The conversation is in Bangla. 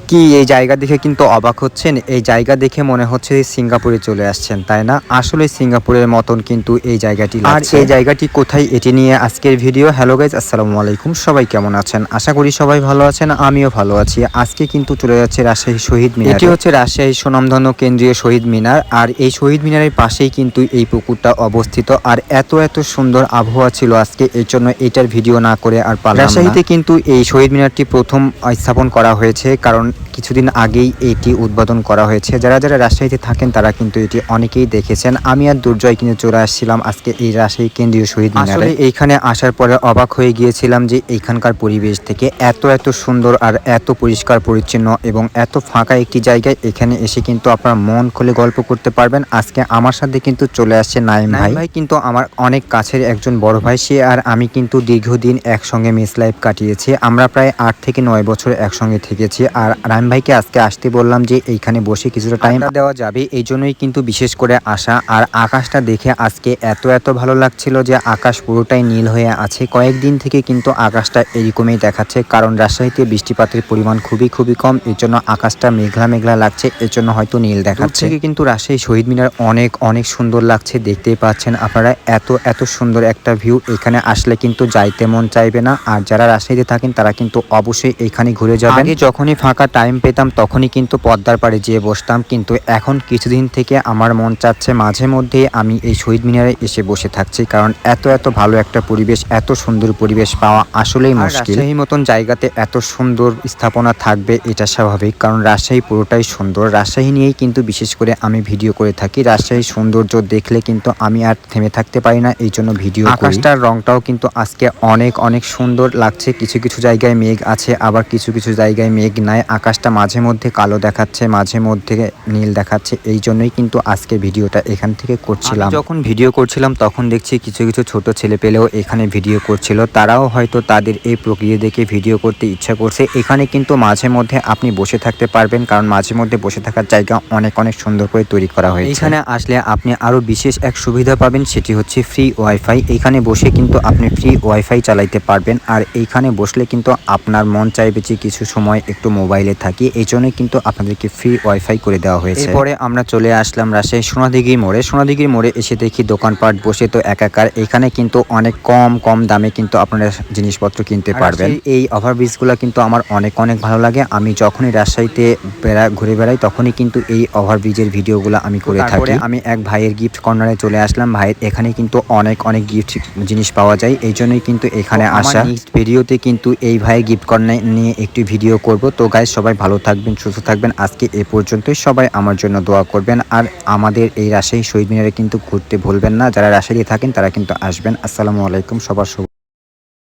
কি এই জায়গা দেখে কিন্তু অবাক হচ্ছেন? এই জায়গা দেখে মনে হচ্ছে সিঙ্গাপুরে চলে আসছেন, তাই না? আসলে সিঙ্গাপুরের মতন কিন্তু এই জায়গাটি লাগছে। আর এই জায়গাটি কোথায়, এটি নিয়ে আজকের ভিডিও। হ্যালো গাইজ, আসসালামু আলাইকুম। সবাই কেমন আছেন? আশা করি সবাই ভালো আছেন, আমিও ভালো আছি। আজকে কিন্তু চলে যাচ্ছে রাজশাহী শহীদ মিনার। এটি হচ্ছে রাজশাহী সুনামধন্য কেন্দ্রীয় শহীদ মিনার। আর এই শহীদ মিনারের পাশেই কিন্তু এই পুকুরটা অবস্থিত। আর এত সুন্দর আবহাওয়া ছিল আজকে, এই জন্য এটার ভিডিও না করে আর পারলাম না। রাজশাহীতে কিন্তু এই শহীদ মিনারটি প্রথম স্থাপন করা হয়েছে, কারণ কিছুদিন আগেই এটি উদ্বোধন করা হয়েছে। যারা রাজশাহীতে থাকেন তারা কিন্তু এটি অনেকেই দেখেছেন। আমি আর দুর্জয় কিন্তু চলে আসছিলাম আজকে এই রাজশাহী কেন্দ্রীয় শহীদ মিনারে। আসলে এইখানে আসার পরে অবাক হয়ে গিয়েছিলাম যে এইখানকার পরিবেশ থেকে এত সুন্দর আর এত পরিষ্কার পরিচ্ছন্ন এবং এত ফাঁকা একটি জায়গায় এখানে এসে কিন্তু আপনার মন খুলে গল্প করতে পারবেন। আজকে আমার সাথে কিন্তু চলে আসছে নাইম ভাই কিন্তু আমার অনেক কাছের একজন বড় ভাই। সে আর আমি কিন্তু দীর্ঘদিন একসঙ্গে মেস লাইফ কাটিয়েছি। আমরা প্রায় 8 থেকে 9 বছর একসঙ্গে থেকেছি। আর নাইম ভাইকে আজকে আসতে বললাম যে এইখানে বসে কিছুটা টাইম দেওয়া যাবে, এই জন্যই কিন্তু বিশেষ করে আসা। আর আকাশটা দেখে আজকে এত ভালো লাগছিল যে আকাশ পুরোটাই নীল হয়ে আছে। কয়েকদিন থেকে কিন্তু আকাশটা এরকমই দেখাচ্ছে, কারণ রাজশাহীতে বৃষ্টিপাতের পরিমাণ খুবই কম, এর জন্য আকাশটা মেঘলা লাগছে, এর জন্য হয়তো নীল দেখাচ্ছে। কিন্তু রাজশাহী শহীদ মিনার অনেক সুন্দর লাগছে, দেখতেই পাচ্ছেন আপনারা। এত সুন্দর একটা ভিউ, এখানে আসলে কিন্তু যাইতে মন চাইবে না। আর যারা রাজশাহীতে থাকেন তারা কিন্তু অবশ্যই এখানে ঘুরে যাবেন। আগে যখনই ফাঁকা টাইম পেতাম তখনই কিন্তু পদ্মার পাড়ে যেয়ে বসতাম, কিন্তু এখন কিছুদিন থেকে আমার মন চাচ্ছে মাঝে মধ্যে আমি এই শহীদ মিনারে এসে বসে থাকছি, কারণ এত ভালো একটা পরিবেশ, এত সুন্দর পরিবেশ পাওয়া আসলেই মুশকিল। রাজশাহীর মতন জায়গাতে এত সুন্দর স্থাপনা থাকবে এটা স্বাভাবিক, কারণ রাজশাহী পুরোটাই সুন্দর। রাজশাহী নিয়েই কিন্তু বিশেষ করে আমি ভিডিও করে থাকি। রাজশাহীর সৌন্দর্য দেখলে কিন্তু আমি আর থেমে থাকতে পারি না, এই জন্য ভিডিও করি। আকাশটার রংটাও কিন্তু আজকে অনেক সুন্দর লাগছে। কিছু জায়গায় মেঘ আছে, আবার কিছু জায়গায় মেঘ নাই। আকাশটা মাঝে মধ্যে কালো দেখাচ্ছে, মাঝে মধ্যে নীল দেখাচ্ছে, এই জন্যই কিন্তু আজকে ভিডিওটা এখান থেকে করছিলাম। যখন ভিডিও করছিলাম তখন দেখছি কিছু ছোট ছেলে পেলেও এখানে ভিডিও করছিল। তারাও হয়তো তাদের এই প্রক্রিয়া দেখে ভিডিও করতে ইচ্ছা করছে। এখানে কিন্তু মাঝে মধ্যে আপনি বসে থাকতে পারবেন, কারণ মাঝে মধ্যে বসে থাকার জায়গা অনেক সুন্দর করে তৈরি করা হয়েছে। এখানে আসলে আপনি আরো বিশেষ এক সুবিধা পাবেন, সেটি হচ্ছে ফ্রি ওয়াইফাই। এখানে বসে কিন্তু আপনি ফ্রি ওয়াইফাই চালাইতে পারবেন। আর এইখানে বসলে কিন্তু আপনার মন চাইবে যে কিছু সময় একটু মোবাইলে থাকি, এই জন্যই কিন্তু আপনাদেরকে ফ্রি ওয়াইফাই করে দেওয়া হয়েছে। এরপরে আমরা চলে আসলাম রাজশাহী সোনাদিঘির মোড়ে এসে দেখি দোকানপাট বসে তো একাকার। এখানে কিন্তু অনেক কম দামে কিন্তু আপনারা জিনিসপত্র কিনতে পারবেন। এই ওভারব্রিজগুলো কিন্তু আমার অনেক ভালো লাগে। আমি যখনই রাজশাহীতে ঘুরে বেড়াই তখনই কিন্তু এই ওভারব্রিজের ভিডিওগুলো আমি করে থাকি। আমি এক ভাইয়ের গিফট কর্নারে চলে আসলাম। ভাইয়ের এখানে কিন্তু অনেক গিফট জিনিস পাওয়া যায়, এই জন্যই কিন্তু এখানে আসা। নেক্সট ভিডিওতে কিন্তু এই ভাইয়ের গিফট কর্নার নিয়ে একটি ভিডিও করব। তো গাইস, সবাই ভালো থাকবেন, সুস্থ থাকবেন। আজকে এ পর্যন্তই। সবাই আমার জন্য দোয়া করবেন। আর আমাদের এই রাজশাহী শহীদ মিনারে কিন্তু ঘুরতে ভুলবেন না। যারা রাজশাহীতে থাকেন তারা কিন্তু আসবেন। আসসালামু আলাইকুম, সবার শুভ।